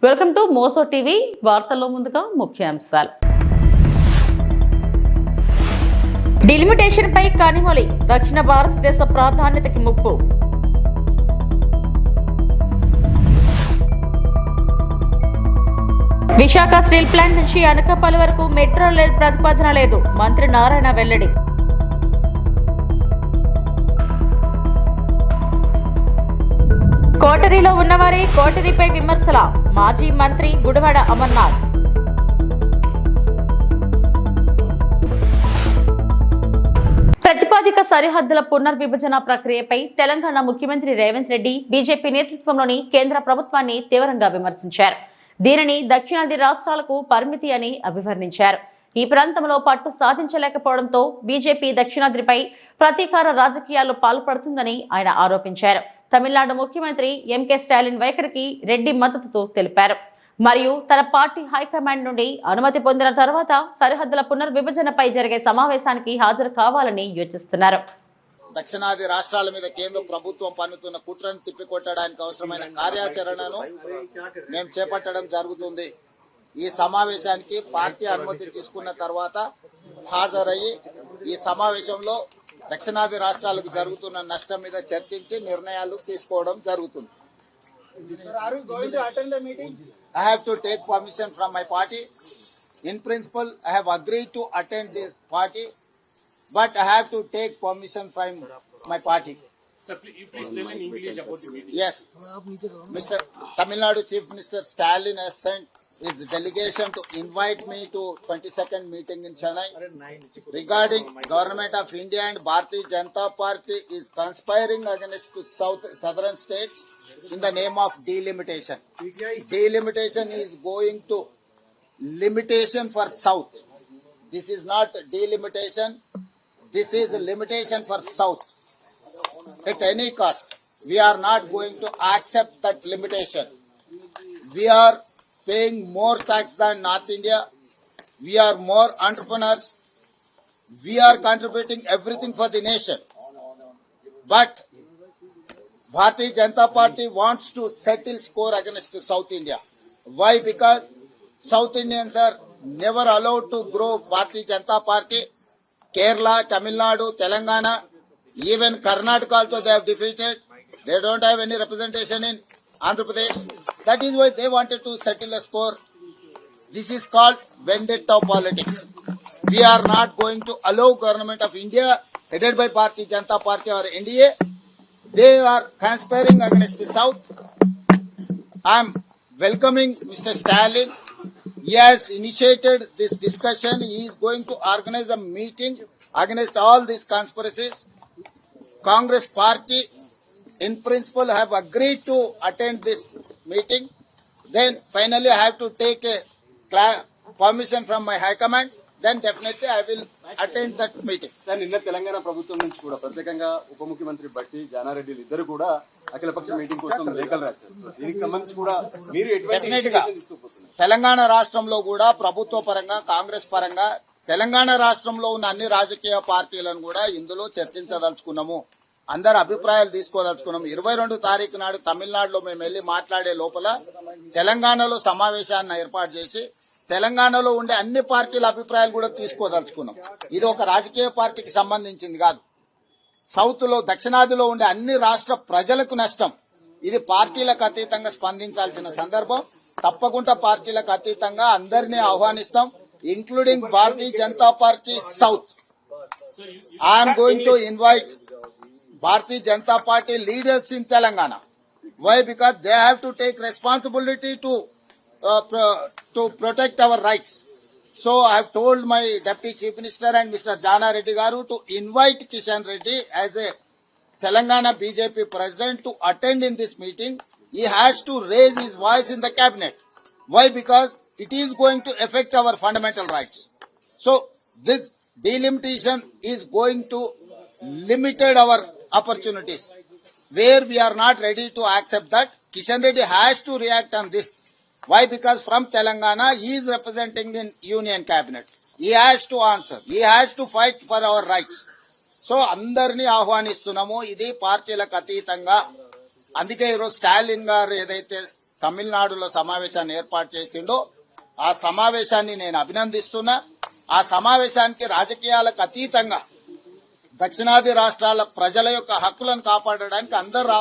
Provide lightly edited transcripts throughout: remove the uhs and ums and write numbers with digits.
Welcome to Moussa TV. వార్తల్లో ముందుగా ముఖ్యాంశాలు. డిలిమిటేషన్ పై కనిమొలి, దక్షిణ భారతదేశ ప్రాధాన్యతకి ముప్పు. విశాఖ స్టీల్ ప్లాంట్ నుంచి అనకాపల్లి వరకు మెట్రో రైల్ ప్రతిపాదన లేదు, మంత్రి నారాయణ వెల్లడి. కోటరీలో ఉన్నవారే కోటరీపై విమర్శల, మాజీ మంత్రి గుడివాడ అమర్నాథ్. ప్రతిపాదిక సరిహద్దుల పునర్విభజన ప్రక్రియపై తెలంగాణ ముఖ్యమంత్రి రేవంత్ రెడ్డి బీజేపీ నేతృత్వంలోని కేంద్ర ప్రభుత్వాన్ని తీవ్రంగా విమర్శించారు. దీనిని దక్షిణాది రాష్ట్రాలకు పరిమితి అని అభివర్ణించారు. ఈ ప్రాంతంలో పట్టు సాధించలేకపోవడంతో బీజేపీ దక్షిణాదిపై ప్రతీకార రాజకీయాల్లో పాల్పడుతుందని ఆయన ఆరోపించారు. తమిళనాడు ముఖ్యమంత్రి ఎంకే స్టాలిన్ వైఖరికి రెడ్డి మద్దతు తెలిపారు. మరియు తన పార్టీ హైకమాండ్ నుండి అనుమతి పొందిన తర్వాత సరిహద్దుల పునర్విభజనపై జరిగే సమావేశానికి హాజరు కావాలని యోచిస్తున్నారు. దక్షిణాది రాష్ట్రాల మీద కేంద్ర ప్రభుత్వం పన్నుతున్న కుట్రను తిప్పికొట్టడానికి అవసరమైన కార్యాచరణను మేము చేపట్టడం జరుగుతుంది. ఈ సమావేశానికి పార్టీ అనుమతి తీసుకున్న తర్వాత హాజరయ్యి ఈ సమావేశంలో దక్షిణాది రాష్ట్రాలకు జరుగుతున్న నష్టం మీద చర్చించి నిర్ణయాలు తీసుకోవడం జరుగుతుంది. I have to take permission from my party. In principle, I have agreed to attend the party, but I have to take permission from my party. Sir, please tell in English about the meeting. Yes, Mr. Tamil Nadu Chief Minister Stalin has sent his delegation to invite me to 22nd meeting in Chennai regarding Government of India and Bharatiya Janata Party is conspiring against southern states in the name of delimitation. Delimitation is going to limitation for south. This is not delimitation. This is limitation for south. At any cost, we are not going to accept that limitation. We are paying more tax than North India. We are more entrepreneurs. We are contributing everything for the nation. But Bharatiya Janata Party wants to settle score against South India. Why? Because South Indians are never allowed to grow Bharatiya Janata Party. Kerala, Tamil Nadu, Telangana, even Karnataka also they have defeated. They don't have any representation in Andhra Pradesh. That is why they wanted to settle a score. This is called vendetta politics. We are not going to allow Government of India headed by Bharatiya Janata Party or NDA. They are conspiring against the South. I am welcoming Mr. Stalin. He has initiated this discussion. He is going to organize a meeting against all these conspiracies. Congress Party in principle have agreed to attend this meeting. Then finally I have to take a permission from my high command. Then definitely I will attend that meeting. Sir, నిన్న తెలంగాణ ప్రభుత్వం నుంచి కూడా ప్రత్యేకంగా ఉప ముఖ్యమంత్రి బట్టి జానారెడ్డి ఇద్దరు కూడా అఖిలపక్ష మీటింగ్ కోసం లేఖలు రాశారు. దీనికి సంబంధించి కూడా మీరు డెఫినెట్ గా తెలంగాణ రాష్ట్రంలో కూడా ప్రభుత్వ పరంగా కాంగ్రెస్ పరంగా తెలంగాణ రాష్ట్రంలో ఉన్న అన్ని రాజకీయ పార్టీలను కూడా ఇందులో చర్చించదలుచుకున్నాము. అందరు అభిప్రాయాలు తీసుకోదలుచుకున్నాం. 22 తారీఖు నాడు తమిళనాడులో మేము వెళ్లి మాట్లాడే లోపల తెలంగాణలో సమావేశాన్ని ఏర్పాటు చేసి తెలంగాణలో ఉండే అన్ని పార్టీల అభిప్రాయాలు కూడా తీసుకోదలుచుకున్నాం. ఇది ఒక రాజకీయ పార్టీకి సంబంధించింది కాదు. సౌత్ లో దక్షిణాదిలో ఉండే అన్ని రాష్ట్ర ప్రజలకు నష్టం. ఇది పార్టీలకు అతీతంగా స్పందించాల్సిన సందర్భం. తప్పకుండా పార్టీలకు అతీతంగా అందరినీ ఆహ్వానిస్తాం, including Bharatiya Janata Party south. I'm going to invite Bharatiya Janata Party leaders in Telangana. Why? Because they have to take responsibility to protect our rights. So I have told my Deputy Chief Minister and Mr. Jana Reddy Garu to invite Kishan Reddy as a Telangana BJP president to attend in this meeting. He has to raise his voice in the cabinet. Why? Because it is going to affect our fundamental rights. So this delimitation is going to limited our opportunities. Where we are not ready to accept that, Kishan Reddy has to react on this. Why? Because from Telangana, he is representing in Union Cabinet. He has to answer. He has to fight for our rights. So, అందరినీ ఆహ్వానిస్తున్నాము. ఇది పార్టీలకు అతీతంగా. అందుకే ఈరోజు స్టాలిన్ గారు ఏదైతే తమిళనాడులో సమావేశాన్ని ఏర్పాటు చేసిండో ఆ సమావేశాన్ని నేను అభినందిస్తున్నా. ఆ సమావేశానికి రాజకీయాలకు అతీతంగా దక్షిణాది రాష్ట్రాల ప్రజల యొక్క హక్కులను కాపాడడానికి అందరూ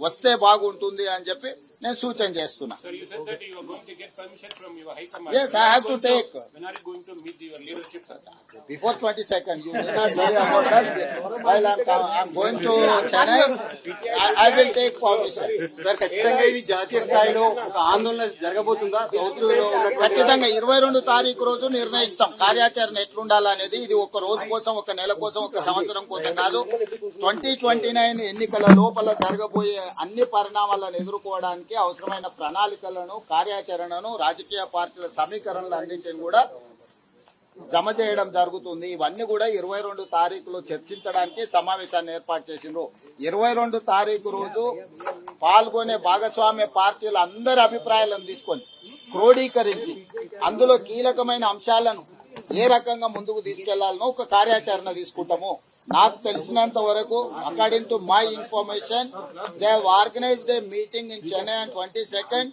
వస్తే బాగుంటుంది అని చెప్పి నేను సూచన చేస్తున్నా. Sir, you said that you are going to get permission from your high command. Yes, I have to take. When are you going to meet your leadership, sir? Before 22nd, you need not worry about that. While I'm going to Chennai, I will take permission. Sir ఖచ్చితంగా ఇది జాతీయ స్థాయిలో ఒక ఆందోళన జరగబోతుందా? South లో ఉన్నటువంటి ఖచ్చితంగా 22 తారీఖు రోజు నిర్ణయిస్తాం కార్యాచరణ ఎట్లుండాలనేది. ఇది ఒక రోజు కోసం, ఒక నెల కోసం, ఒక సంవత్సరం కోసం కాదు. 2029 ఎన్నికల లోపల జరగబోయే అన్ని పరిణామాలను ఎదుర్కోవడానికి అవసరమైన ప్రణాళికలను, కార్యాచరణను, రాజకీయ పార్టీల సమీకరణలు అన్నింటిని కూడా జమ చేయడం జరుగుతుంది. ఇవన్నీ కూడా 22 తారీఖులో చర్చించడానికి సమావేశాన్ని ఏర్పాటు చేసిండ్రు. 22 తారీఖు రోజు పాల్గొనే భాగస్వామ్య పార్టీల అందరి అభిప్రాయాలను తీసుకొని క్రోడీకరించి అందులో కీలకమైన అంశాలను ఏ రకంగా ముందుకు తీసుకెళ్లాలనో ఒక కార్యాచరణ తీసుకుంటాము. నాకు తెలిసినంత వరకు according to my information they have organised A meeting in Chennai on 22nd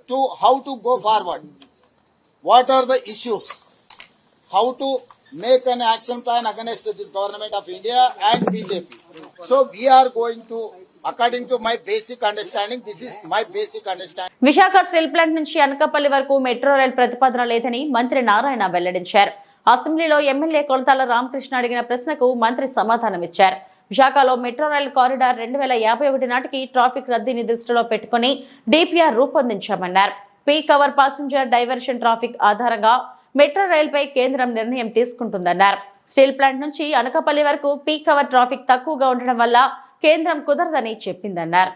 to how to go forward, what are the issues, how to make an action plan against this government of India and BJP. So we are going to, according to my basic understanding, this is my basic understanding. Visakha steel plant నుంచి అనకాపల్లి వరకు metro rail ప్రతిపాదన లేదని మంత్రి నారాయణ వెల్లడించారు. అసెంబ్లీలో MLA Konathala Ramakrishna అడిగిన ప్రశ్నకు మంత్రి సమాధానమిచ్చారు. విశాఖలో మెట్రో రైల్ కారిడార్ 2051 నాటికి ట్రాఫిక్ రద్దీని దృష్టిలో పెట్టుకుని డిపిఆర్ రూపొందించామన్నారు. Peak hour passenger diversion traffic ఆధారంగా మెట్రో రైల్పై కేంద్రం నిర్ణయం తీసుకుంటుందన్నారు. స్టీల్ ప్లాంట్ నుంచి అనకాపల్లి వరకు పీక్ అవర్ ట్రాఫిక్ తక్కువగా ఉండడం వల్ల కేంద్రం కుదరదని చెప్పిందన్నారు.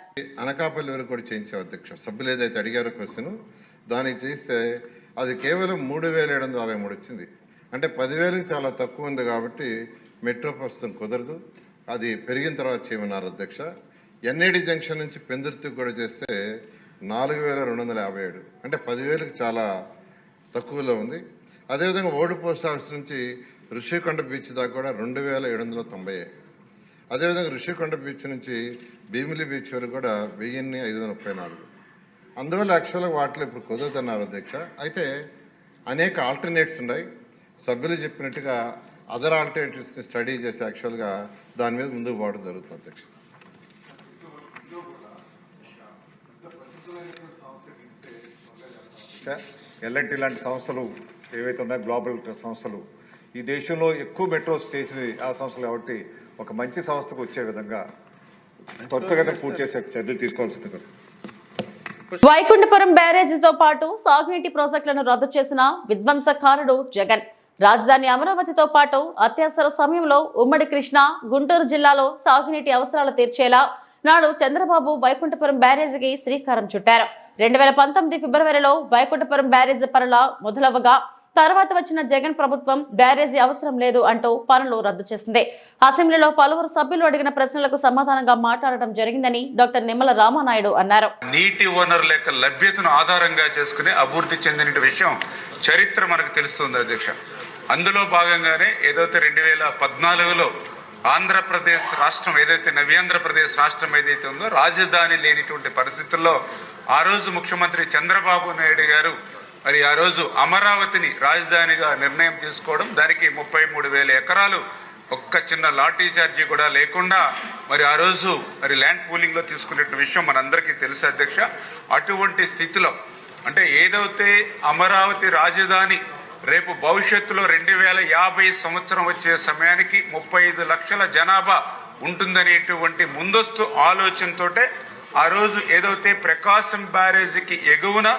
అనకాపల్లి వరకు కూడా చేయించాం అధ్యక్ష. సభ్యులు ఏదైతే అడిగారో క్వశ్చన్ దానికి చేస్తే అది కేవలం 3763 వచ్చింది. అంటే 10,000కి చాలా తక్కువ ఉంది కాబట్టి మెట్రో ప్రస్తుతం కుదరదు, అది పెరిగిన తర్వాత చేయమన్నారు అధ్యక్ష. ఎన్ఏడి జంక్షన్ నుంచి పెందుర్తికి కూడా చేస్తే 4,257, అంటే 10,000కి చాలా తక్కువలో ఉంది. అదేవిధంగా ఓల్డ్ పోస్ట్ ఆఫీస్ నుంచి ఋషికొండ బీచ్ దాకా కూడా 2,790. అదేవిధంగా ఋషికొండ బీచ్ నుంచి భీమిలి బీచ్ వరకు కూడా 1,534. అందువల్ల యాక్చువల్గా వాటిలో ఇప్పుడు కుదరదన్నారు అధ్యక్ష. అయితే అనేక ఆల్టర్నేట్స్ ఉన్నాయి. సభ్యులు చెప్పినట్టుగా అదర్ ఆల్టర్నేటివ్స్ని స్టడీ చేసి యాక్చువల్గా దాని మీద ముందుకు పోవడం జరుగుతుంది అధ్యక్ష. ఎల్ఎన్టీ లాంటి సంస్థలు ఏవైతే ఉన్నాయో గ్లోబల్ సంస్థలు ఈ దేశంలో ఎక్కువ మెట్రోస్ చేసిన ఆ సంస్థలు కాబట్టి ఒక మంచి సంస్థకు వచ్చే విధంగా త్వరితగతిన పూర్తి చేసే చర్యలు తీసుకోవాల్సింది కదా. వైకుంఠపురం బ్యారేజీతో పాటు సాగునీటి ప్రాజెక్టులను రద్దు చేసిన విధ్వంసకారుడు జగన్. రాజధాని అమరావతితో పాటు అత్యవసర సమయంలో ఉమ్మడి కృష్ణా, గుంటూరు జిల్లాలో సాగునీటి అవసరాలు తీర్చేలా నాడు చంద్రబాబు వైకుంఠపురం బ్యారేజీకి శ్రీకారం చుట్టారు. 2019 ఫిబ్రవరిలో వైకుంఠపురం బ్యారేజీ పనుల మొదలవగా తర్వాత వచ్చిన జగన్ ప్రభుత్వం బ్యారేజీ అవసరం లేదు అంటూ పనులు రద్దు చేసింది. అసెంబ్లీలో పలువురు సభ్యులు అడిగిన ప్రశ్నలకు సమాధానంగా మాట్లాడడం జరిగిందని డాక్టర్ నిమ్మల రామానాయుడు అన్నారు. నీటి వనరుల యొక్క లభ్యతను ఆధారంగా చేసుకుని అభివృద్ధి చెందిన విషయం చరిత్ర మనకు తెలుస్తుంది అధ్యక్ష. అందులో భాగంగానే ఏదైతే 2014లో ఆంధ్రప్రదేశ్ రాష్ట్రం ఏదైతే నవ్యాంధ్రప్రదేశ్ రాష్ట్రం ఏదైతే ఉందో రాజధాని లేనిటువంటి పరిస్థితుల్లో ఆ రోజు ముఖ్యమంత్రి చంద్రబాబు నాయుడు గారు మరి ఆ రోజు అమరావతిని రాజధానిగా నిర్ణయం తీసుకోవడం, దానికి 33,000 ఎకరాలు ఒక్క చిన్న లాఠీ చార్జీ కూడా లేకుండా మరి ఆ రోజు మరి ల్యాండ్ పూలింగ్ లో తీసుకునే విషయం మనందరికీ తెలుసు అధ్యక్ష. అటువంటి స్థితిలో అంటే ఏదైతే అమరావతి రాజధాని రేపు భవిష్యత్తులో 2050 సంవత్సరం వచ్చే సమయానికి 35 లక్షల జనాభా ఉంటుందనేటువంటి ముందస్తు ఆలోచనతోటే ఆ రోజు ఏదైతే ప్రకాశం బ్యారేజీకి ఎగువన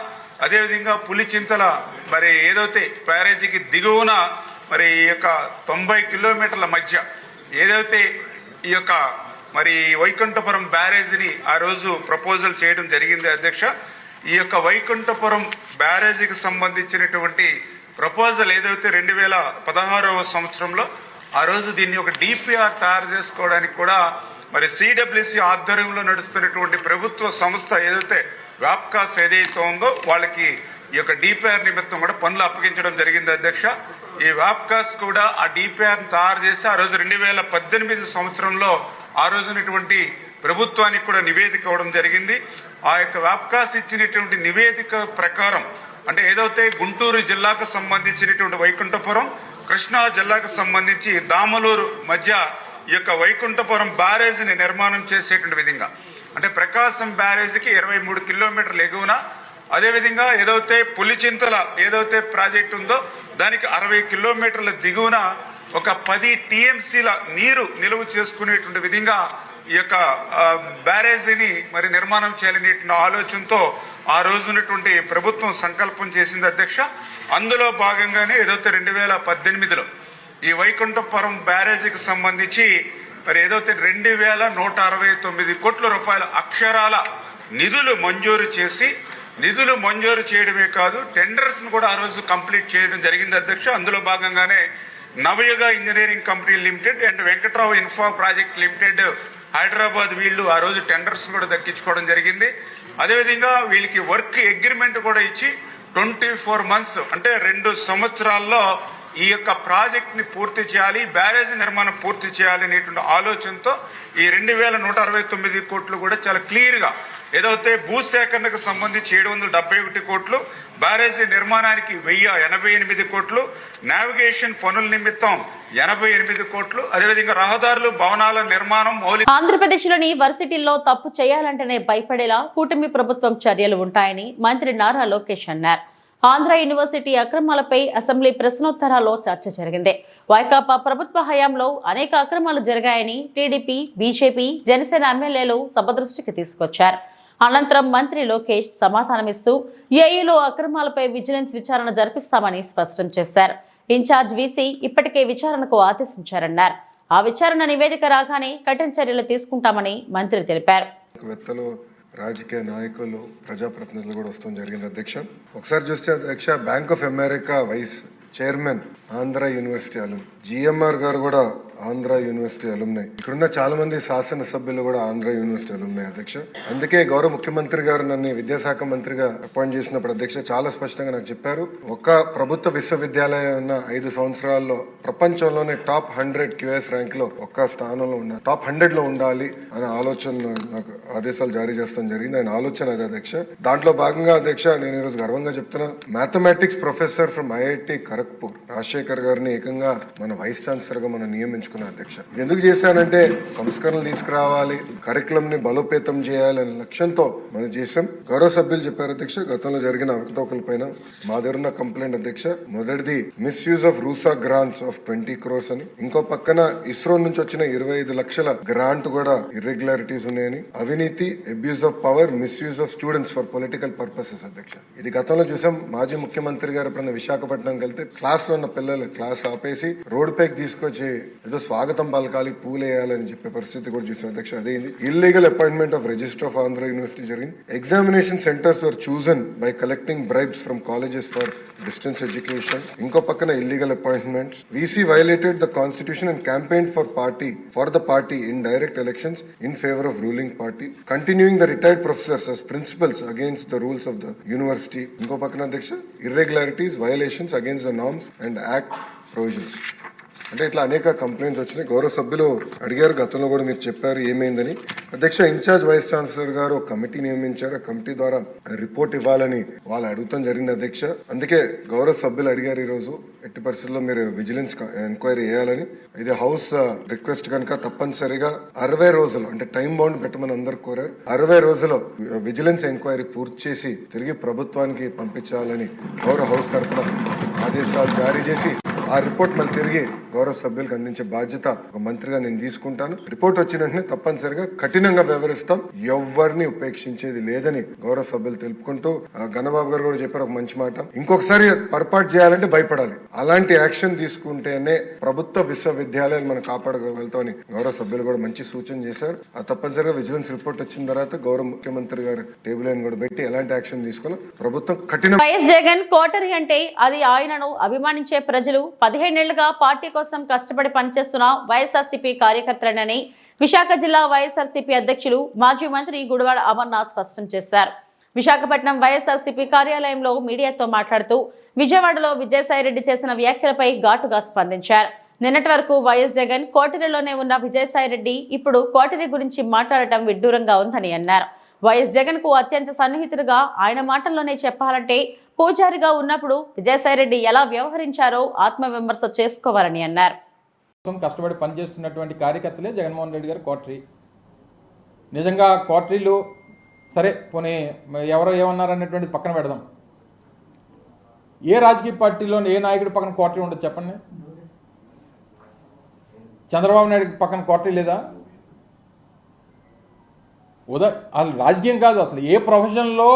అదేవిధంగా పులిచింతల మరి ఏదైతే బ్యారేజీకి దిగువన మరి ఈ యొక్క 90 కిలోమీటర్ల మధ్య ఏదైతే ఈ యొక్క మరి వైకుంఠపురం బ్యారేజీని ఆ రోజు ప్రపోజల్ చేయడం జరిగింది అధ్యక్ష. ఈ యొక్క వైకుంఠపురం బ్యారేజీకి సంబంధించినటువంటి ప్రపోజల్ ఏదైతే 2016వ సంవత్సరంలో ఆ రోజు దీన్ని ఒక డిపిఆర్ తయారు చేసుకోవడానికి కూడా మరి సిడబ్ల్యూసి ఆధ్వర్యంలో నడుస్తున్నటువంటి ప్రభుత్వ సంస్థ ఏదైతే వ్యాప్కాస్ ఏదైతే ఉందో వాళ్ళకి ఈ యొక్క డిపిఆర్ నిమిత్తం కూడా పనులు అప్పగించడం జరిగింది అధ్యక్ష. ఈ వ్యాప్కాస్ కూడా ఆ డిపిఆర్ తయారు చేసి ఆ రోజు 2018 సంవత్సరంలో ఆ రోజునటువంటి ప్రభుత్వానికి కూడా నివేదిక ఇవ్వడం జరిగింది. ఆ యొక్క వ్యాప్కాస్ ఇచ్చినటువంటి నివేదిక ప్రకారం అంటే ఏదైతే గుంటూరు జిల్లాకు సంబంధించినటువంటి వైకుంఠపురం, కృష్ణా జిల్లాకు సంబంధించి దామలూరు మధ్య ఈ యొక్క వైకుంఠపురం బ్యారేజీని నిర్మాణం చేసేటువంటి విధంగా అంటే ప్రకాశం బ్యారేజీకి 23 కిలోమీటర్ల ఎగువన, అదేవిధంగా ఏదైతే పులిచింతల ఏదైతే ప్రాజెక్టు ఉందో దానికి 60 కిలోమీటర్ల దిగువన ఒక 10 టీఎంసీల నీరు నిలువ చేసుకునేటువంటి విధంగా ఈ యొక్క బ్యారేజీని మరి నిర్మాణం చేయాలనేటువంటి ఆలోచనతో ఆ రోజు ఉన్నటువంటి ప్రభుత్వం సంకల్పం చేసింది అధ్యక్ష. అందులో భాగంగానే ఏదైతే 2018లో ఈ వైకుంఠపురం బ్యారేజీకి సంబంధించి మరి ఏదైతే 2169 కోట్ల రూపాయల అక్షరాల నిధులు మంజూరు చేసి, నిధులు మంజూరు చేయడమే కాదు టెండర్స్ ను కూడా ఆ రోజు కంప్లీట్ చేయడం జరిగింది అధ్యక్ష. అందులో భాగంగానే Navayuga Engineering Company Limited and Venkatrao Infra Project Limited Hyderabad వీళ్ళు ఆ రోజు టెండర్స్ కూడా దక్కించుకోవడం జరిగింది. అదేవిధంగా వీళ్ళకి వర్క్ అగ్రిమెంట్ కూడా ఇచ్చి 24 మంత్స్ అంటే 2 సంవత్సరాల్లో ఈ యొక్క ప్రాజెక్ట్ ని పూర్తి చేయాలి, బ్యారేజ్ నిర్మాణం పూర్తి చేయాలి అనేటువంటి ఆలోచనతో ఈ 2169 కోట్లు కూడా చాలా క్లియర్ గా ఏదైతే భూసేకరణకు సంబంధించి 771 కోట్లు, బ్యారేజీ నిర్మాణానికి 1088 కోట్లు, నావిగేషన్ పనుల నిమిత్తం 88 కోట్లు, అదేవిధంగా రహదారులు, భవనాల నిర్మాణం, మౌలిక ఆంధ్రప్రదేశ్లోని వర్సిటీల్లో తప్పు చేయాలంటేనే భయపడేలా కూటమి ప్రభుత్వం చర్యలు ఉంటాయని మంత్రి నారా లోకేష్ అన్నారు. ఆంధ్ర యూనివర్సిటీ అక్రమాలపై అసెంబ్లీ ప్రశ్నోత్తరాల్లో చర్చ జరిగింది. వైకాపా ప్రభుత్వ హయాంలో అనేక అక్రమాలు జరిగాయని టీడీపీ, బీజేపీ, జనసేన ఎమ్మెల్యేలు సభ దృష్టికి తీసుకొచ్చారు. అనంతరం మంత్రి లోకేష్ సమాధానమిస్తూ ఏఈలో అక్రమాలపై విజిలెన్స్ విచారణ జరిపిస్తామని స్పష్టం చేశారు. ఇన్ఛార్జ్ వీసీ ఇప్పటికే విచారణకు ఆదేశించారన్నారు. ఆ విచారణ నివేదిక రాగానే కఠిన చర్యలు తీసుకుంటామని మంత్రి తెలిపారు. రాజకీయ నాయకులు, ప్రజాప్రతినిధులు కూడా వస్తాం జరిగింది అధ్యక్ష. ఒకసారి చూస్తే అధ్యక్ష, Bank of America vice chairman Andhra University alum, GMR గారు కూడా ఆంధ్ర యూనివర్సిటీ అలుమ్నాయి. ఇక్కడున్న చాలా మంది శాసనసభ్యులు కూడా ఆంధ్ర యూనివర్సిటీ అలుమ్నాయి అధ్యక్ష. అందుకే గౌరవ ముఖ్యమంత్రి గారు నన్ను విద్యాశాఖ మంత్రిగా అపాయింట్ చేసినప్పుడు అధ్యక్ష చాలా స్పష్టంగా నాకు చెప్పారు, ఒక ప్రభుత్వ విశ్వవిద్యాలయం ఉన్న 5 సంవత్సరాల్లో ప్రపంచంలోనే టాప్ 100 QS ర్యాంక్ లో ఒక్క స్థానంలో ఉన్న టాప్ 100 లో ఉండాలి అనే ఆలోచన నాకు ఆదేశాలు జారీ చేస్తాం జరిగింది. ఆయన ఆలోచన అదే అధ్యక్ష. దాంట్లో భాగంగా అధ్యక్ష నేను ఈరోజు గర్వంగా చెప్తున్నా, mathematics professor from IIT Kharagpur Rajasekhar గారిని ఏకంగా మన వైస్ ఛాన్సలర్ గా మనం నియమించుకున్నాం అధ్యక్ష. ఎందుకు చేశానంటే సంస్కరణలు తీసుకురావాలి, కరికులం ని బలోపేతం చేయాలనే లక్ష్యంతో మనం చేశాం. గౌరవ సభ్యులు చెప్పారు అధ్యక్ష, గతంలో జరిగిన అవకతవకల పైన మా దగ్గర ఉన్న కంప్లైంట్ అధ్యక్ష. మొదటిది misuse of RUSA grants of 20 crores అని, ఇంకో పక్కన ఇస్రో నుంచి వచ్చిన 25 లక్షల గ్రాంట్ కూడా ఇర్రెగ్యులారిటీస్ ఉన్నాయని, అవినీతి, abuse of power, misuse of students for political purposes అధ్యక్ష. ఇది గతంలో చూసాం. మాజీ ముఖ్యమంత్రి గారు ఎప్పుడైనా విశాఖపట్నం వెళ్తే క్లాస్ లో ఉన్న పిల్లలు క్లాస్ ఆపేసి రోడ్ పైకి తీసుకొచ్చి ఏదో స్వాగతం పలకాలి, పూలేయాలని చెప్పే పరిస్థితి కూడా చూసాం అధ్యక్ష. అదేంది illegal appointment of registrar of Andhra University జరిగింది. Examination centres were chosen by collecting bribes from colleges for distance education. ఇంకో పక్కన illegal appointments. VC violated the constitution and campaign for the party in direct elections in favour of ruling party, continuing the retired professors as principals against the rules of the university. ఇంకో పక్కన అధ్యక్ష irregularities, violations against the norms and act provisions. అంటే ఇట్లా అనేక complaints వచ్చినాయి. గౌరవ సభ్యులు అడిగారు, గతంలో కూడా మీరు చెప్పారు ఏమైందని. అధ్యక్ష, ఇన్ఛార్జ్ వైస్ ఛాన్సలర్ గారు ఒక కమిటీ నియమించారు. ఆ కమిటీ ద్వారా రిపోర్ట్ ఇవ్వాలని వాళ్ళు అడుగుతాం జరిగింది అధ్యక్ష. అందుకే గౌరవ సభ్యులు అడిగారు ఈరోజు ఎట్టి పరిస్థితుల్లో మీరు విజిలెన్స్ ఎంక్వైరీ చేయాలని. ఇది హౌస్ రిక్వెస్ట్ కనుక తప్పనిసరిగా 60 రోజులు అంటే టైం బౌండ్ పెట్టమని అందరు కోరారు. 60 రోజులు విజిలెన్స్ ఎంక్వైరీ పూర్తి చేసి తిరిగి ప్రభుత్వానికి పంపించాలని గౌరవ హౌస్ తరఫున ఆదేశాలు జారీ చేసి ఆ రిపోర్ట్ మళ్ళీ తిరిగి గౌరవ సభ్యులకు అందించే బాధ్యత ఒక మంత్రిగా నేను తీసుకుంటాను. రిపోర్ట్ వచ్చిన వెంటనే తప్పనిసరిగా కఠినంగా వ్యవహరిస్తాం, ఎవరిని ఉపేక్షించేది లేదని గౌరవ సభ్యులు తెలుపుకుంటూ, గణబాబు గారు కూడా చెప్పారు ఒక మంచి మాట, ఇంకొకసారి పొరపాటు చేయాలంటే భయపడాలి, అలాంటి యాక్షన్ తీసుకుంటేనే ప్రభుత్వ విశ్వవిద్యాలయాలు మనం కాపాడగలుగుతామని గౌరవ సభ్యులు కూడా మంచి సూచన చేశారు. ఆ తప్పనిసరిగా విజిలెన్స్ రిపోర్ట్ వచ్చిన తర్వాత గౌరవ ముఖ్యమంత్రి గారు టేబుల్ లైన్ కూడా పెట్టి ఎలాంటి యాక్షన్ తీసుకున్నా ప్రభుత్వం కఠిన. వైఎస్ జగన్ కోటరీ అంటే అది ఆయనను అభిమానించే ప్రజలు 15 ఏళ్లుగా పార్టీ కోసం కష్టపడి పనిచేస్తున్న వైఎస్ఆర్సీపీ కార్యకర్తలనని విశాఖ జిల్లా వైఎస్ఆర్సీపీ అధ్యక్షులు మాజీ మంత్రి గుడివాడ అమర్నాథ్ స్పష్టం చేశారు. విశాఖపట్నం వైఎస్ఆర్సీపీ కార్యాలయంలో మీడియాతో మాట్లాడుతూ విజయవాడలో విజయసాయిరెడ్డి చేసిన వ్యాఖ్యలపై ఘాటుగా స్పందించారు. నిన్నటి వరకు వైఎస్ జగన్ కోటరీలోనే ఉన్న విజయసాయిరెడ్డి ఇప్పుడు కోటరీ గురించి మాట్లాడటం విడ్డూరంగా ఉందని అన్నారు. వైఎస్ జగన్ కు అత్యంత సన్నిహితుడుగా ఆయన మాటల్లోనే చెప్పాలంటే పూజారిగా ఉన్నప్పుడు విజయసాయిరెడ్డి ఎలా వ్యవహరించారో ఆత్మవిమర్శ చేసుకోవాలని అన్నారు. కష్టపడి పనిచేస్తున్నటువంటి కార్యకర్తలే జగన్మోహన్ రెడ్డి గారు కోటరీ. నిజంగా కోటరీలు సరే పోనీ ఎవరో ఏమన్నారనేటువంటిది పక్కన పెడదాం. ఏ రాజకీయ పార్టీలో ఏ నాయకుడి పక్కన కోటరీ ఉండదు చెప్పండి. చంద్రబాబు నాయుడు పక్కన కోటరీ లేదా? అసలు రాజకీయం కాదు, అసలు ఏ ప్రొఫెషన్లో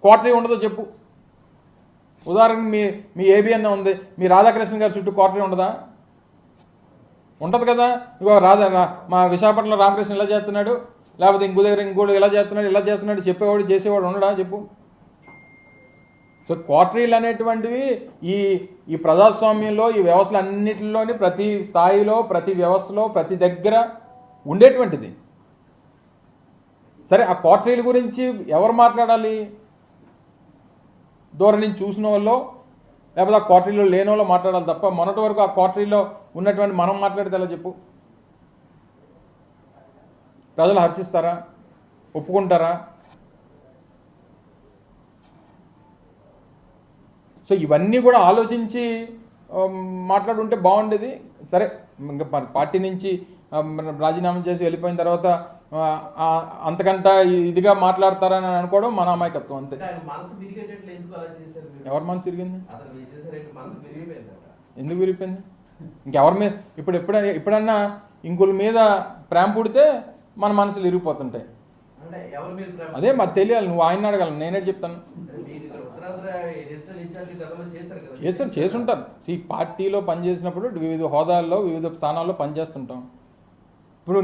కోటరీ ఉండదో చెప్పు. ఉదాహరణకు మీ ఏబిఎన్ ఉంది, మీ రాధాకృష్ణ గారి చుట్టూ కోటరీ ఉండదా? ఉంటుంది కదా. ఇగో మా విశాఖపట్నంలో రామకృష్ణ ఇలా చేస్తున్నాడు, లేకపోతే ఇంకో దగ్గర ఇంకోటి ఇలా చేస్తున్నాడు చెప్పేవాడు చేసేవాడు ఉండడా చెప్పు. సో కోటరీలు అనేటువంటివి ఈ ప్రజాస్వామ్యంలో ఈ వ్యవస్థలు అన్నింటిలోని ప్రతి స్థాయిలో ప్రతి వ్యవస్థలో ప్రతి దగ్గర ఉండేటువంటిది. సరే ఆ కోటరీల గురించి ఎవరు మాట్లాడాలి? దూరం నుంచి చూసిన వాళ్ళు లేకపోతే ఆ కోటరీలో లేని వాళ్ళు మాట్లాడాలి తప్ప మొన్నటి వరకు ఆ కోటరీలో ఉన్నటువంటి మనం మాట్లాడితే ఎలా చెప్పు? ప్రజలు హర్షిస్తారా? ఒప్పుకుంటారా? సో ఇవన్నీ కూడా ఆలోచించి మాట్లాడుంటే బాగుండేది. సరే ఇంకా పార్టీ నుంచి రాజీనామా చేసి వెళ్ళిపోయిన తర్వాత అంతకంట ఇదిగా మాట్లాడతారని అనుకోవడం మన అమాయకత్వం అంతే. ఎవరి మనసు విరిగింది? ఎందుకు విరిగిపోయింది? ఇంకెవరి మీద ఎప్పుడన్నా ఇంకుల మీద ప్రేమ పుడితే మన మనసులు విరిగిపోతుంటాయి. అదే మాకు తెలియాలి. నువ్వు ఆయన అడగాలి, నేనే చెప్తాను. చేసుంటారు. పార్టీలో పనిచేసినప్పుడు వివిధ హోదాల్లో వివిధ స్థానాల్లో పనిచేస్తుంటాం. ఇప్పుడు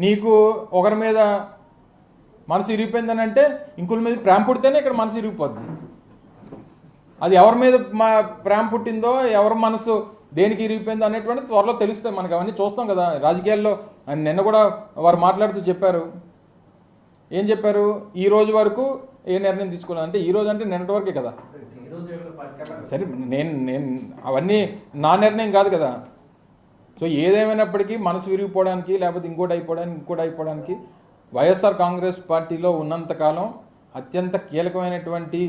నీకు ఒకరి మీద మనసు ఇరిగిపోయిందని అంటే ఇంకొక మీద ప్రేమ పుడితేనే ఇక్కడ మనసు ఇరిగిపోతుంది. అది ఎవరి మీద ప్రేమ పుట్టిందో ఎవరి మనసు దేనికి ఇరిగిపోయిందో అనేటువంటి త్వరలో తెలుస్తాయి మనకి. అవన్నీ చూస్తాం కదా రాజకీయాల్లో. నిన్న కూడా వారు మాట్లాడుతూ చెప్పారు. ఏం చెప్పారు? ఈ రోజు వరకు ఏ నిర్ణయం తీసుకోలేదు అంటే ఈ రోజు అంటే నిన్నటి వరకే కదా. సరే నేను అవన్నీ నా నిర్ణయం కాదు కదా. సో ఏదేమైనప్పటికీ మనసు విరిగిపోవడానికి లేకపోతే ఇంకోటి అయిపోవడానికి వైఎస్ఆర్ కాంగ్రెస్ పార్టీలో ఉన్నంతకాలం అత్యంత కీలకమైనటువంటి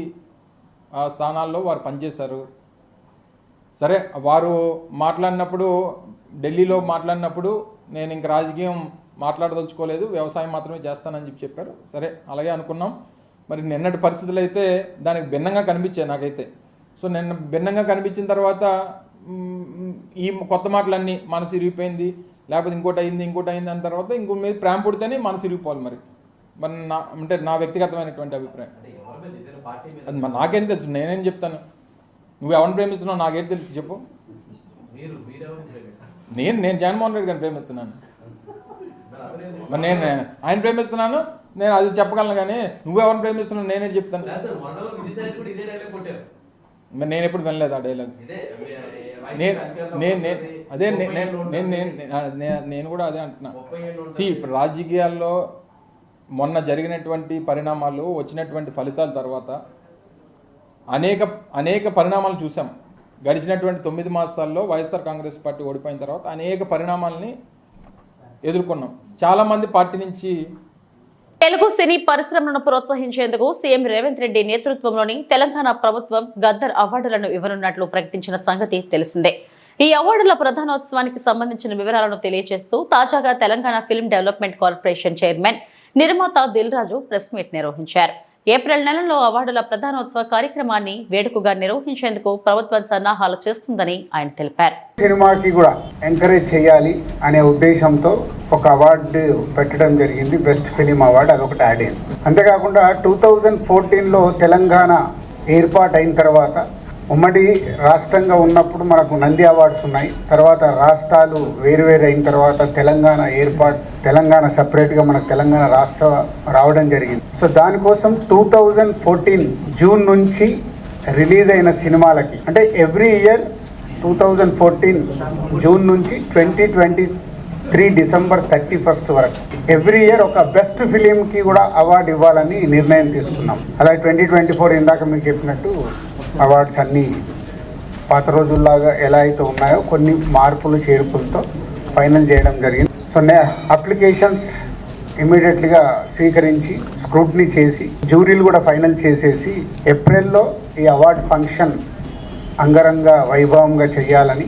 స్థానాల్లో వారు పనిచేశారు. సరే వారు మాట్లాడినప్పుడు ఢిల్లీలో మాట్లాడినప్పుడు నేను ఇంక రాజకీయం మాట్లాడదలుచుకోలేదు, వ్యవసాయం మాత్రమే చేస్తానని చెప్పారు. సరే అలాగే అనుకున్నాం. మరి నిన్నటి పరిస్థితులు అయితే దానికి భిన్నంగా కనిపించాయి నాకైతే. సో నిన్న భిన్నంగా కనిపించిన తర్వాత ఈ కొత్త మాటలన్నీ మనసు ఇరిగిపోయింది లేకపోతే ఇంకోటి అయింది అన్న తర్వాత ఇంకో మీద ప్రేమ పుడితేనే మనసు ఇరిగిపోవాలి. మరి అంటే నా వ్యక్తిగతమైనటువంటి అభిప్రాయం. అది నాకేం తెలుసు, నేనేం చెప్తాను? నువ్వు ఎవరిని ప్రేమిస్తున్నావు నాకేం తెలుసు చెప్పు. నేను జగన్మోహన్ రెడ్డి గారిని ప్రేమిస్తున్నాను. మరి నేను ఆయన ప్రేమిస్తున్నాను, నేను అది చెప్పగలను. కానీ నువ్వెవరిని ప్రేమిస్తున్నావు నేనే చెప్తాను. మరి నేను ఎప్పుడు వినలేదు ఆ డైలాగ్. నేను కూడా అదే అంటున్నా. ఇప్పుడు రాజకీయాల్లో మొన్న జరిగినటువంటి పరిణామాలు వచ్చినటువంటి ఫలితాల తర్వాత అనేక పరిణామాలు చూసాం. గడిచినటువంటి 9 మాసాల్లో వైఎస్ఆర్ కాంగ్రెస్ పార్టీ ఓడిపోయిన తర్వాత అనేక పరిణామాలని ఎదుర్కొన్నాం. చాలామంది పార్టీ నుంచి తెలుగు సినీ పరిశ్రమను ప్రోత్సహించేందుకు సీఎం రేవంత్ రెడ్డి నేతృత్వంలోని తెలంగాణ ప్రభుత్వం గద్దర్ అవార్డులను ఇవ్వనున్నట్లు ప్రకటించిన సంగతి తెలిసిందే. ఈ అవార్డుల ప్రధానోత్సవానికి సంబంధించిన వివరాలను తెలియజేస్తూ తాజాగా Telangana film development corporation chairman నిర్మాత దిల్ రాజు ప్రెస్ మీట్ నిర్వహించారు. ఏప్రిల్ నెలలో అవార్డుల ప్రధానోత్సవ కార్యక్రమాన్ని వేడుకగా నిర్వహించేందుకు ప్రభుత్వం సన్నాహాలు చేస్తుందని ఆయన తెలిపారు. సినిమాకి కూడా ఎంకరేజ్ చేయాలి అనే ఉద్దేశంతో ఒక అవార్డు పెట్టడం జరిగింది, బెస్ట్ ఫిలిం అవార్డు. అదొకటి యాడ్ అయింది. అంతేకాకుండా 2014లో తెలంగాణ ఏర్పాటు అయిన తర్వాత ఉమ్మడి రాష్ట్రంగా ఉన్నప్పుడు మనకు నంది అవార్డ్స్ ఉన్నాయి. తర్వాత రాష్ట్రాలు వేరువేరు అయిన తర్వాత తెలంగాణ సపరేట్గా మనకు తెలంగాణ రాష్ట్రం రావడం జరిగింది. సో దానికోసం 2014 జూన్ నుంచి రిలీజ్ అయిన సినిమాలకి అంటే ఎవ్రీ ఇయర్ 2014 జూన్ నుంచి 2023 డిసెంబర్ 31 వరకు ఎవ్రీ ఇయర్ ఒక బెస్ట్ ఫిలింకి కూడా అవార్డు ఇవ్వాలని నిర్ణయం తీసుకున్నాం. అలాగే 2024 ఇందాక మీకు చెప్పినట్టు అవార్డ్స్ అన్నీ పాత రోజుల్లాగా ఎలా అయితే ఉన్నాయో కొన్ని మార్పులు చేర్పులతో ఫైనల్ చేయడం జరిగింది. సో అప్లికేషన్స్ ఇమీడియట్లీగా స్వీకరించి స్క్రూటినీ చేసి జ్యూరీలు కూడా ఫైనల్ చేసేసి ఏప్రిల్లో ఈ అవార్డు ఫంక్షన్ అంగరంగ వైభవంగా చేయాలని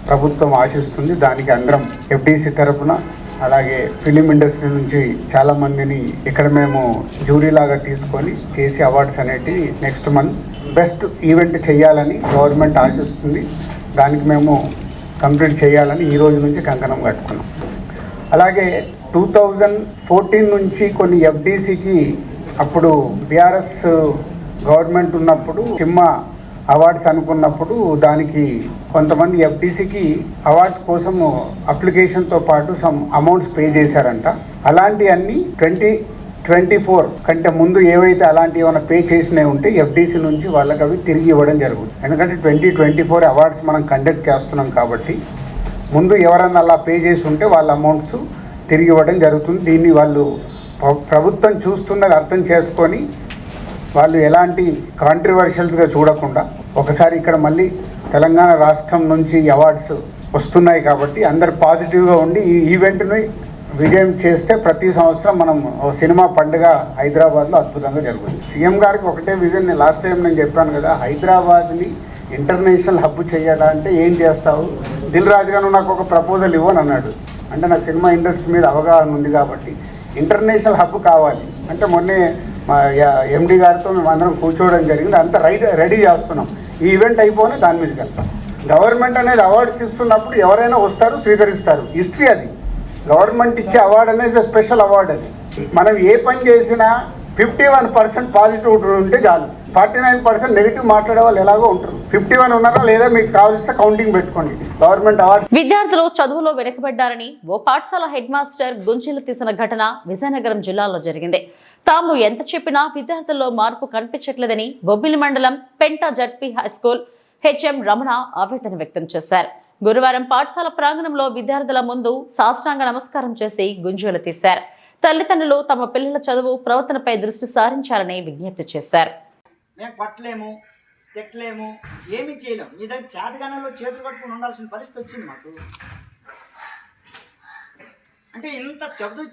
ప్రభుత్వం ఆశిస్తుంది. దానికి అందరం ఎఫ్డీసీ తరఫున అలాగే ఫిలిం ఇండస్ట్రీ నుంచి చాలా మందిని ఇక్కడ మేము జ్యూరీ లాగా తీసుకొని చేసి అవార్డ్స్ అనేటివి నెక్స్ట్ మంత్ బెస్ట్ ఈవెంట్ చేయాలని గవర్నమెంట్ ఆశిస్తుంది. దానికి మేము కంప్లీట్ చేయాలని ఈ రోజు నుంచి కంకణం కట్టుకున్నాం. అలాగే 2014 నుంచి కొన్ని ఎఫ్డీసీకి అప్పుడు బీఆర్ఎస్ గవర్నమెంట్ ఉన్నప్పుడు సినిమా అవార్డ్స్ అనుకున్నప్పుడు దానికి కొంతమంది ఎఫ్డీసీకి అవార్డ్స్ కోసం అప్లికేషన్తో పాటు సమ్ అమౌంట్స్ పే చేశారంట. అలాంటివన్నీ 2024 కంటే ముందు ఏవైతే అలాంటి ఏమైనా పే చేసినవి ఉంటే ఎఫ్డీసీ నుంచి వాళ్ళకి అవి తిరిగి ఇవ్వడం జరుగుతుంది. ఎందుకంటే 2024 అవార్డ్స్ మనం కండక్ట్ చేస్తున్నాం కాబట్టి ముందు ఎవరన్నా అలా పే చేసి ఉంటే వాళ్ళ అమౌంట్స్ తిరిగి ఇవ్వడం జరుగుతుంది. దీన్ని వాళ్ళు ప్రభుత్వం చూస్తున్నది అర్థం చేసుకొని వాళ్ళు ఎలాంటి కాంట్రవర్షియల్స్గా చూడకుండా ఒకసారి ఇక్కడ మళ్ళీ తెలంగాణ రాష్ట్రం నుంచి అవార్డ్స్ వస్తున్నాయి కాబట్టి అందరు పాజిటివ్గా ఉండి ఈ ఈవెంట్ని విజయం చేస్తే ప్రతి సంవత్సరం మనం సినిమా పండుగ హైదరాబాద్లో అద్భుతంగా జరుగుతుంది. సీఎం గారికి ఒకటే విజన్, లాస్ట్ టైం నేను చెప్పాను కదా, హైదరాబాద్ని ఇంటర్నేషనల్ హబ్ చేయాలంటే ఏం చేస్తావు, దిల్ రాజు గారు నాకు ఒక ప్రపోజల్ ఇవ్వని అన్నాడు. అంటే నాకు సినిమా ఇండస్ట్రీ మీద అవగాహన ఉంది కాబట్టి ఇంటర్నేషనల్ హబ్ కావాలి అంటే మొన్నే మా ఎండి గారితో మేము అందరం కూర్చోవడం జరిగింది. అంతా రెడీ చేస్తున్నాం. ఈ ఈవెంట్ అయిపోయినా దాని మీదకి వెళ్తాం. గవర్నమెంట్ అనేది అవార్డ్స్ ఇస్తున్నప్పుడు ఎవరైనా వస్తారు, స్వీకరిస్తారు. హిస్టరీ అది. గవర్నమెంట్ ఇచ్చే అవార్డు అనేది స్పెషల్ అవార్డు. అది మనం ఏ పని చేసినా 51% పాజిటివ్ ఉంటే చాలు, 49% నెగిటివ్ మాట్లాడే వాళ్ళు ఎలాగో ఉంటారు. 51 ఉన్నారా లేదా మీకు కావాల్సిన కౌంటింగ్ పెట్టుకోండి. Government award. విద్యార్థులు చదువులో వెనుకబడ్డారని ఓ పాఠశాల హెడ్ మాస్టర్ గుంజీలు తీసిన ఘటన విజయనగరం జిల్లాలో జరిగింది. తాము ఎంత చెప్పినా విద్యార్థుల్లో మార్పు కనిపించట్లేదని బొబ్బిలి మండలం Penta ZP high school HM Ramana ఆవేదన వ్యక్తం చేశారు. గురువారం పాఠశాల ప్రాంగణంలో విద్యార్థుల ముందు సాష్టాంగ నమస్కారం చేసి గుంజీలు తీశారు. తల్లిదండ్రులు తమ పిల్లల చదువు ప్రవర్తనపై దృష్టి సారించాలని విజ్ఞప్తి చేశారు. మేము కొట్టలేము, తిట్టలేము, ఏమీ చేయలేము. మీ దగ్గర చేతగానంలో చేతులు కట్టుకుని ఉండాల్సిన పరిస్థితి వచ్చింది మాకు. అంటే ఇంత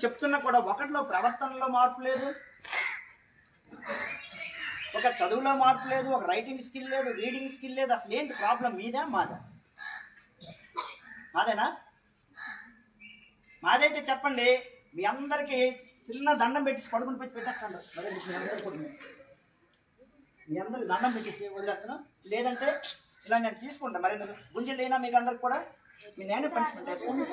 చెప్తున్నా కూడా ఒకటిలో ప్రవర్తనలో మార్పు లేదు, ఒక చదువులో మార్పు లేదు, ఒక రైటింగ్ స్కిల్ లేదు, రీడింగ్ స్కిల్ లేదు. అసలు ఏంటి ప్రాబ్లం? మీదా మాదా? మాదేనా? మాదైతే చెప్పండి. మీ అందరికీ చిన్న దండం పెట్టి పడుకుని పెట్టి పెట్టేస్తాను. మీ అందరికి దండం పెట్టేసి వదిలేస్తాను. లేదంటే ఇలా నేను తీసుకుంటాను. మరి గుంజలు అయినా మీకు అందరికి కూడా మీ నేనే పనిష్మెంట్ వేసుకోండి.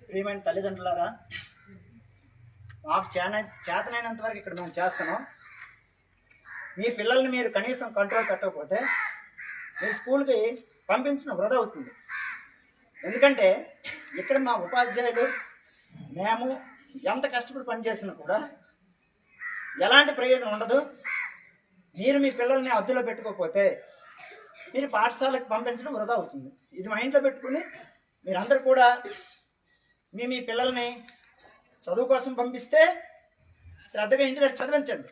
ప్రియమైన తల్లిదండ్రులారా, మాకు చేతనైనంత వరకు ఇక్కడ మేము చేస్తున్నాం. మీ పిల్లల్ని మీరు కనీసం కంట్రోల్ పెట్టకపోతే మీరు స్కూల్కి పంపించిన వృధా అవుతుంది. ఎందుకంటే ఇక్కడ మా ఉపాధ్యాయులు మేము ఎంత కష్టపడి పనిచేసినా కూడా ఎలాంటి ప్రయోజనం ఉండదు. మీరు మీ పిల్లల్ని అదుపులో పెట్టుకోకపోతే మీరు పాఠశాలకు పంపించడం వృధా అవుతుంది. ఇది మైండ్లో పెట్టుకుని మీరందరూ కూడా మీ పిల్లల్ని చదువు కోసం పంపిస్తే శ్రద్ధగా ఇంటి దగ్గర చదివించండి.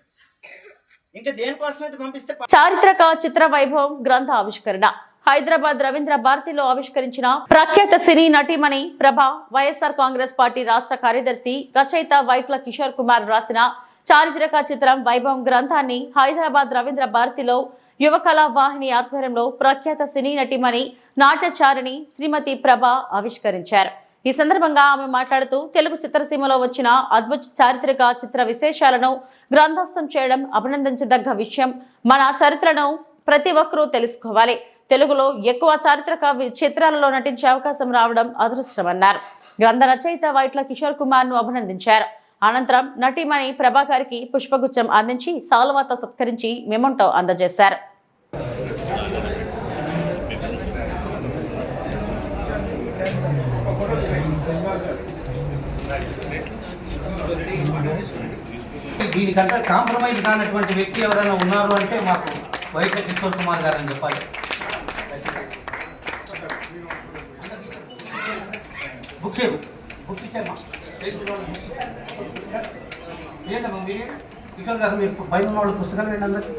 ఇంకా దేనికోసమైతే పంపిస్తే. చారిత్రక చిత్ర వైభవం గ్రంథ ఆవిష్కరణ హైదరాబాద్ రవీంద్ర భారతిలో ఆవిష్కరించిన ప్రఖ్యాత సినీ నటీమణి ప్రభ వైఎస్ఆర్ కాంగ్రెస్ పార్టీ రాష్ట్ర కార్యదర్శి రచయిత వైట్ల కిషోర్ కుమార్ రాసిన చారిత్రక చిత్రం వైభవం గ్రంథాన్ని హైదరాబాద్ రవీంద్ర భారతిలో యువ కళా వాహిని ఆధ్వర్యంలో ప్రఖ్యాత సినీ నటిమణి నాట్యచారిణి శ్రీమతి ప్రభ ఆవిష్కరించారు. ఈ సందర్భంగా ఆమె మాట్లాడుతూ తెలుగు చిత్రసీమలో వచ్చిన అద్భుత చారిత్రక చిత్ర విశేషాలను గ్రంథస్థం చేయడం అభినందించదగ్గ విషయం. మన చరిత్రను ప్రతి ఒక్కరూ తెలుసుకోవాలి. తెలుగులో ఎక్కువ చారిత్రక చిత్రాలలో నటించే అవకాశం రావడం అదృష్టమన్నారు. గ్రంథ రచయిత వైట్ల కిషోర్ కుమార్ ను అభినందించారు. అనంతరం నటిమణి ప్రభాకర్కి పుష్పగుచ్చం అందించి సాల్వాతో సత్కరించి మెమొంటో అందజేశారు. దీనికంటే కాంప్రమైజ్ కానటువంటి వ్యక్తి ఎవరైనా ఉన్నారు అంటే మాకు వైట్ల కిషోర్ కుమార్ గారు అని చెప్పాలి. బుక్స్ ఇచ్చామా ఏంటమ్మా మీరు కిషోర్ గారు మీరు పైన ఉన్న వాళ్ళ పుస్తకాలు ఏంటి అందరు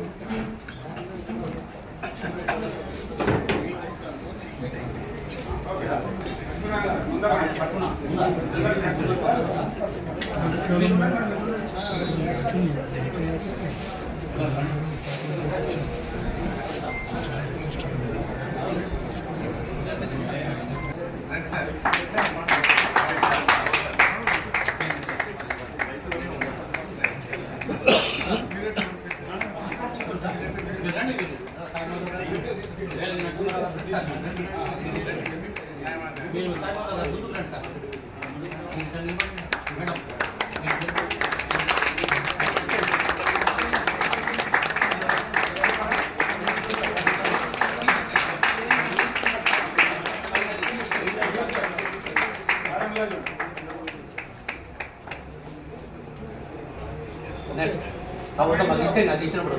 ఇచ్చేయండి. అది ఇచ్చినప్పుడు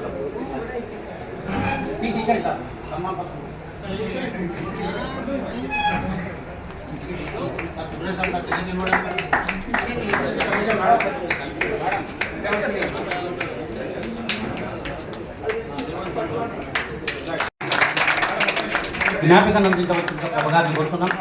తీసి ఇచ్చాను సార్ సమ్మాన్ పక్కన జ్ఞాపికను అందించవలసిన ప్రభాగాన్ని కోరుతున్నాం.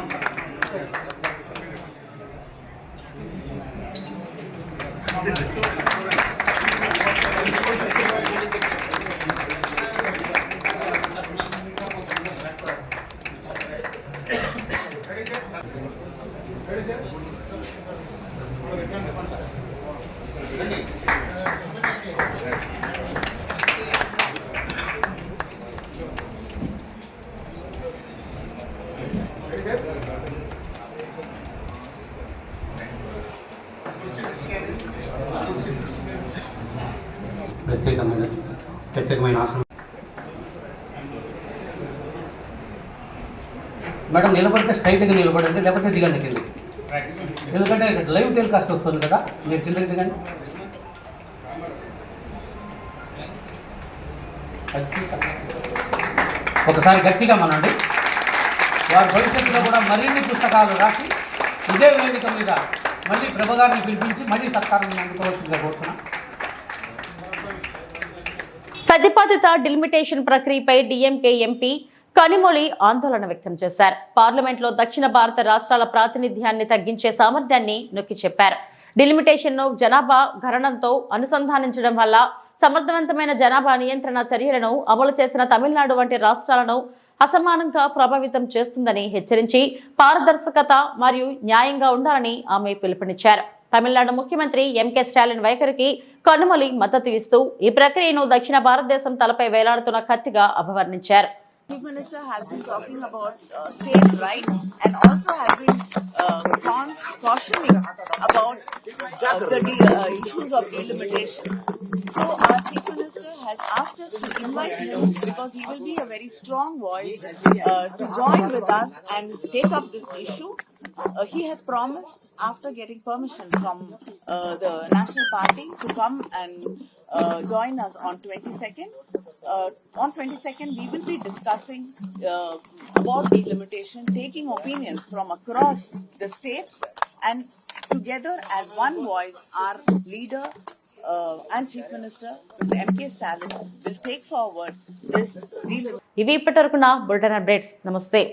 ప్రత్యేకమైన ఆసనం మేడం. నిలబడితే స్ట్రైట్గా నిలబడండి, లేకపోతే దిగండి కింద. ఎందుకంటే లైవ్ టెలికాస్ట్ వస్తుంది కదా, మీరు చిల్లర దిగండి. ఒకసారి గట్టిగా మనండి. వారి భవిష్యత్తులో కూడా మరిన్ని పుస్తకాలు రాసి ఇదే వేదిక మీద మళ్ళీ ప్రభగారిని పిలిపించి మళ్ళీ సత్కారం అందుకోవాల్సిందిగా కోరుతున్నాం. ప్రతిపాదిత డిలిమిటేషన్ ప్రక్రియపై డీఎంకే ఎంపీ కనిమొళి ఆందోళన వ్యక్తం చేశారు. పార్లమెంట్లో దక్షిణ భారత రాష్ట్రాల ప్రాతినిధ్యాన్ని తగ్గించే సామర్థ్యాన్ని నొక్కి చెప్పారు. డిలిమిటేషన్ ను జనాభా గణనంతో అనుసంధానించడం వల్ల సమర్థవంతమైన జనాభా నియంత్రణ చర్యలను అమలు చేసిన తమిళనాడు వంటి రాష్ట్రాలను అసమానంగా ప్రభావితం చేస్తుందని హెచ్చరించి పారదర్శకత మరియు న్యాయంగా ఉండాలని ఆమె పిలుపునిచ్చారు. తమిళనాడు ముఖ్యమంత్రి ఎంకే స్టాలిన్ వైఖరికి కనుమలి మద్దతు ఇస్తూ ఈ ప్రక్రియను దక్షిణ భారతదేశం తలపై వేలాడుతున్న కత్తిగా అభివర్ణించారు. Chief Minister has been talking about state rights and also has been cautioning about the issues of delimitation. So our Chief Minister has asked us to invite him because he will be a very strong voice to join with us and take up this issue. He has promised, after getting permission from the National Party, to come and join us on 22nd. On 22nd, we will be discussing about delimitation, taking opinions from across the states, and together as one voice, our leader and Chief Minister, Mr. MK Stalin, will take forward this delimitation. ఇవి ఇప్పటివరకున్న bulletin updates. నమస్తే.